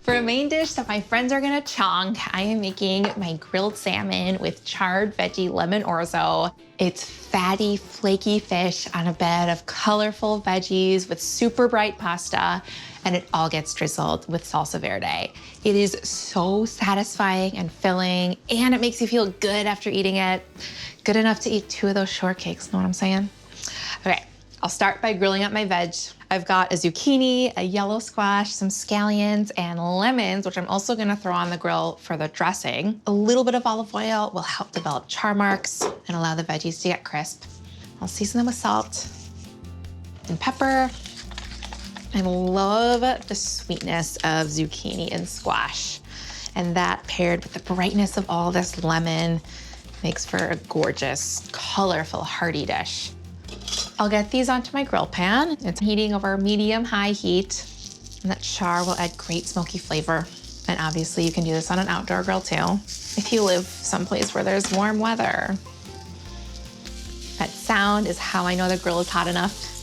For a main dish that my friends are gonna chong, I am making my grilled salmon with charred veggie lemon orzo. It's fatty, flaky fish on a bed of colorful veggies with super bright pasta, and it all gets drizzled with salsa verde. It is so satisfying and filling, and it makes you feel good after eating it. Good enough to eat 2 of those shortcakes, know what I'm saying? Okay, I'll start by grilling up my veg. I've got a zucchini, a yellow squash, some scallions, and lemons, which I'm also gonna throw on the grill for the dressing. A little bit of olive oil will help develop char marks and allow the veggies to get crisp. I'll season them with salt and pepper. I love the sweetness of zucchini and squash. And that paired with the brightness of all this lemon makes for a gorgeous, colorful, hearty dish. I'll get these onto my grill pan. It's heating over medium-high heat, and that char will add great smoky flavor. And obviously you can do this on an outdoor grill too, if you live someplace where there's warm weather. That sound is how I know the grill is hot enough.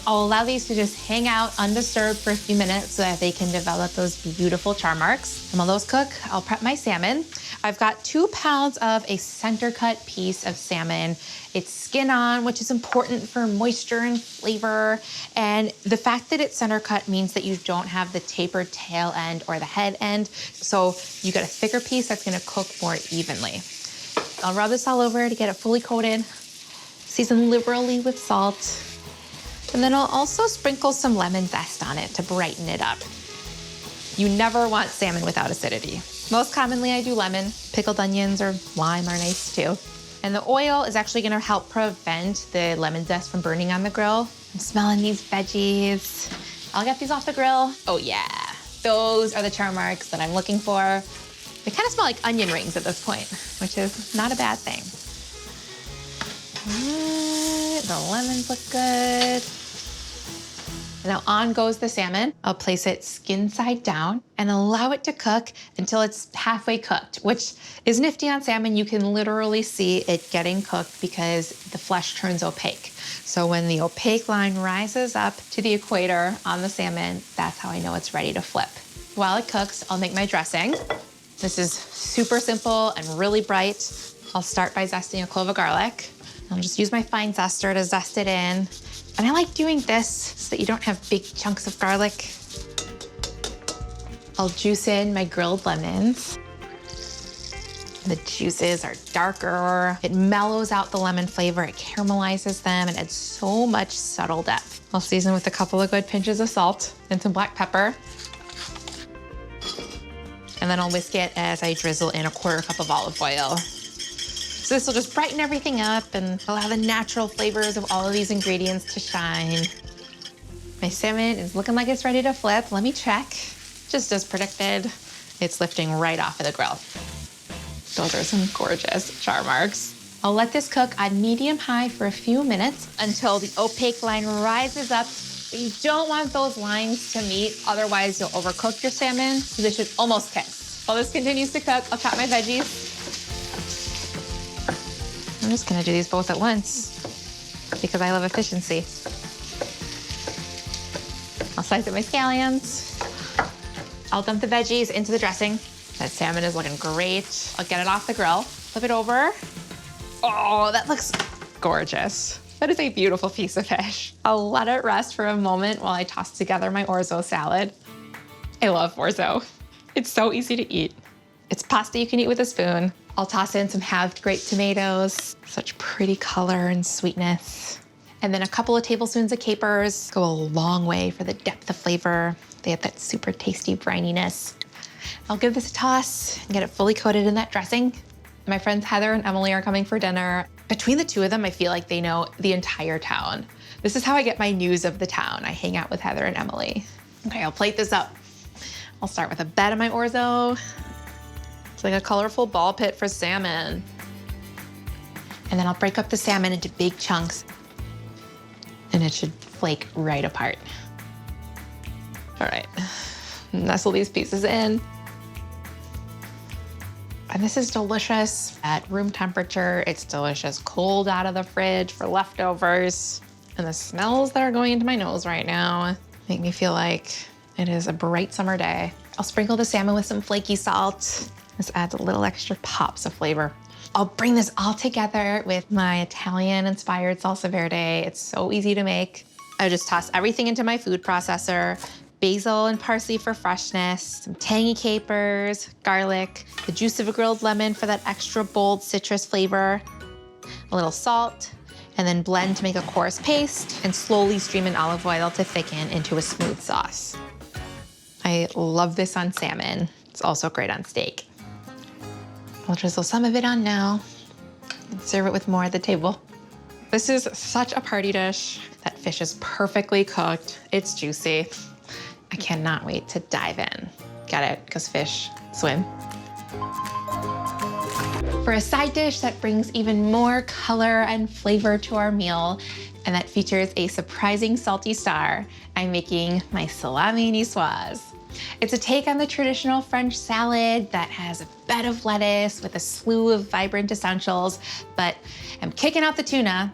I'll allow these to just hang out undisturbed for a few minutes so that they can develop those beautiful char marks. And while those cook, I'll prep my salmon. I've got 2 pounds of a center cut piece of salmon. It's skin on, which is important for moisture and flavor. And the fact that it's center cut means that you don't have the tapered tail end or the head end. So you get a thicker piece that's gonna cook more evenly. I'll rub this all over to get it fully coated, season liberally with salt. And then I'll also sprinkle some lemon zest on it to brighten it up. You never want salmon without acidity. Most commonly I do lemon. Pickled onions or lime are nice too. And the oil is actually gonna help prevent the lemon zest from burning on the grill. I'm smelling these veggies. I'll get these off the grill. Oh yeah, those are the char marks that I'm looking for. They kind of smell like onion rings at this point, which is not a bad thing. The lemons look good. Now on goes the salmon. I'll place it skin side down and allow it to cook until it's halfway cooked, which is nifty on salmon. You can literally see it getting cooked because the flesh turns opaque. So when the opaque line rises up to the equator on the salmon, that's how I know it's ready to flip. While it cooks, I'll make my dressing. This is super simple and really bright. I'll start by zesting a clove of garlic. I'll just use my fine zester to zest it in. And I like doing this so that you don't have big chunks of garlic. I'll juice in my grilled lemons. The juices are darker. It mellows out the lemon flavor, it caramelizes them, and adds so much subtle depth. I'll season with a couple of good pinches of salt and some black pepper. And then I'll whisk it as I drizzle in a 1/4 cup of olive oil. So this will just brighten everything up and allow the natural flavors of all of these ingredients to shine. My salmon is looking like it's ready to flip. Let me check. Just as predicted, it's lifting right off of the grill. Those are some gorgeous char marks. I'll let this cook on medium-high for a few minutes until the opaque line rises up. But you don't want those lines to meet, otherwise you'll overcook your salmon. So they should almost kiss. While this continues to cook, I'll chop my veggies. I'm just gonna do these both at once because I love efficiency. I'll slice up my scallions. I'll dump the veggies into the dressing. That salmon is looking great. I'll get it off the grill, flip it over. Oh, that looks gorgeous. That is a beautiful piece of fish. I'll let it rest for a moment while I toss together my orzo salad. I love orzo. It's so easy to eat. It's pasta you can eat with a spoon. I'll toss in some halved grape tomatoes. Such pretty color and sweetness. And then a couple of tablespoons of capers go a long way for the depth of flavor. They have that super tasty brininess. I'll give this a toss and get it fully coated in that dressing. My friends Heather and Emily are coming for dinner. Between the 2 of them, I feel like they know the entire town. This is how I get my news of the town. I hang out with Heather and Emily. Okay, I'll plate this up. I'll start with a bed of my orzo. It's like a colorful ball pit for salmon. And then I'll break up the salmon into big chunks and it should flake right apart. All right, nestle these pieces in. And this is delicious at room temperature. It's delicious cold out of the fridge for leftovers. And the smells that are going into my nose right now make me feel like It is a bright summer day. I'll sprinkle the salmon with some flaky salt. This adds a little extra pops of flavor. I'll bring this all together with my Italian-inspired salsa verde. It's so easy to make. I just toss everything into my food processor, basil and parsley for freshness, some tangy capers, garlic, the juice of a grilled lemon for that extra bold citrus flavor, a little salt, and then blend to make a coarse paste and slowly stream in olive oil to thicken into a smooth sauce. I love this on salmon. It's also great on steak. I'll drizzle some of it on now and serve it with more at the table. This is such a party dish. That fish is perfectly cooked. It's juicy. I cannot wait to dive in. Get it? Because fish swim. For a side dish that brings even more color and flavor to our meal, and that features a surprising salty star, I'm making my salami niçoise. It's a take on the traditional French salad that has a bed of lettuce with a slew of vibrant essentials, but I'm kicking out the tuna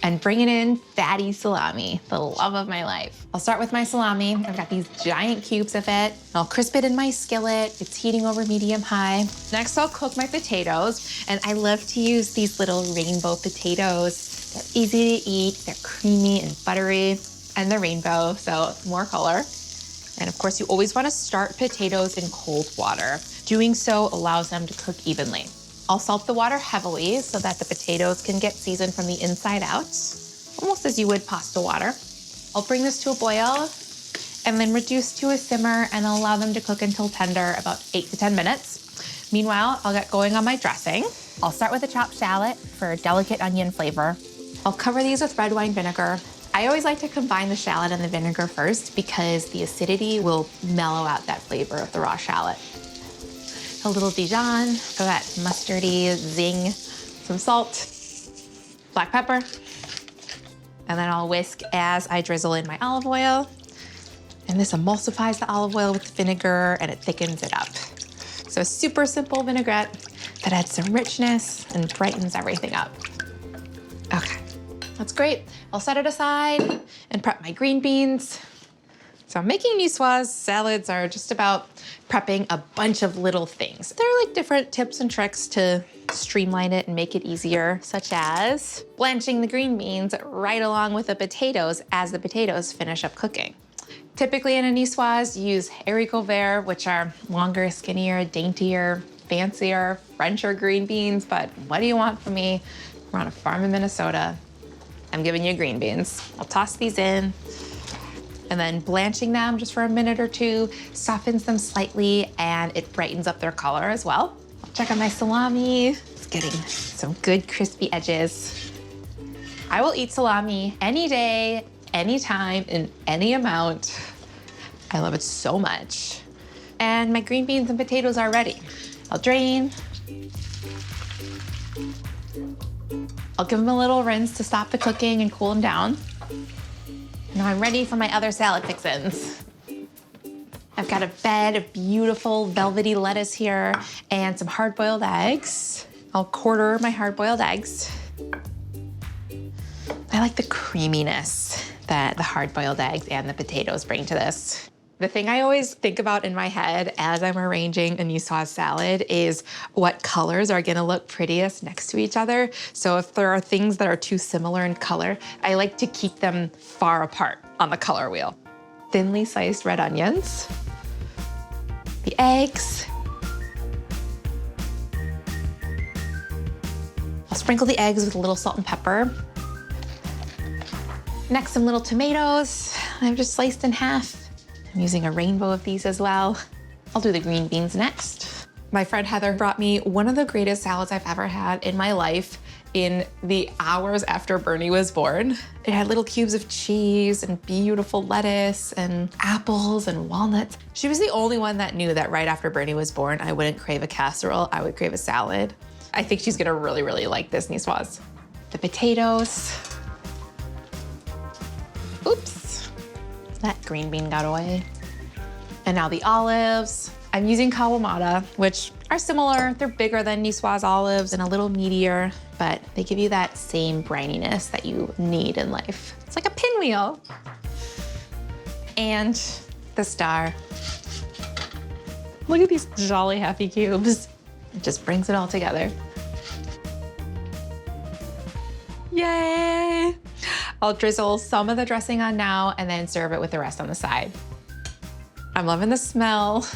and bringing in fatty salami, the love of my life. I'll start with my salami. I've got these giant cubes of it. I'll crisp it in my skillet. It's heating over medium-high. Next, I'll cook my potatoes, and I love to use these little rainbow potatoes. They're easy to eat, they're creamy and buttery, and they're rainbow, so more color. And of course, you always want to start potatoes in cold water. Doing so allows them to cook evenly. I'll salt the water heavily so that the potatoes can get seasoned from the inside out, almost as you would pasta water. I'll bring this to a boil and then reduce to a simmer and allow them to cook until tender, about 8 to 10 minutes. Meanwhile, I'll get going on my dressing. I'll start with a chopped shallot for delicate onion flavor. I'll cover these with red wine vinegar. I always like to combine the shallot and the vinegar first because the acidity will mellow out that flavor of the raw shallot. A little Dijon for that mustardy zing, some salt, black pepper, and then I'll whisk as I drizzle in my olive oil. And this emulsifies the olive oil with the vinegar and it thickens it up. So a super simple vinaigrette that adds some richness and brightens everything up. Okay. That's great. I'll set it aside and prep my green beans. So making niçoise salads are just about prepping a bunch of little things. They're like different tips and tricks to streamline it and make it easier, such as blanching the green beans right along with the potatoes as the potatoes finish up cooking. Typically in a niçoise, you use haricots verts, which are longer, skinnier, daintier, fancier, Frencher green beans, but what do you want from me? We're on a farm in Minnesota. I'm giving you green beans. I'll toss these in, and then blanching them just for a minute or two softens them slightly and it brightens up their color as well. I'll check on my salami. It's getting some good crispy edges. I will eat salami any day, anytime, in any amount. I love it so much. And my green beans and potatoes are ready. I'll drain. I'll give them a little rinse to stop the cooking and cool them down. Now I'm ready for my other salad fixins. I've got a bed of beautiful velvety lettuce here and some hard-boiled eggs. I'll quarter my hard-boiled eggs. I like the creaminess that the hard-boiled eggs and the potatoes bring to this. The thing I always think about in my head as I'm arranging a niçoise salad is what colors are gonna look prettiest next to each other. So if there are things that are too similar in color, I like to keep them far apart on the color wheel. Thinly sliced red onions, the eggs. I'll sprinkle the eggs with a little salt and pepper. Next, some little tomatoes I've just sliced in half. I'm using a rainbow of these as well. I'll do the green beans next. My friend Heather brought me one of the greatest salads I've ever had in my life in the hours after Bernie was born. It had little cubes of cheese and beautiful lettuce and apples and walnuts. She was the only one that knew that right after Bernie was born, I wouldn't crave a casserole, I would crave a salad. I think she's gonna really, really like this niçoise. The potatoes. Oops. That green bean got away. And now the olives. I'm using Kawamata, which are similar. They're bigger than niçoise olives and a little meatier, but they give you that same brininess that you need in life. It's like a pinwheel. And the star. Look at these jolly happy cubes. It just brings it all together. Yay! I'll drizzle some of the dressing on now and then serve it with the rest on the side. I'm loving the smell.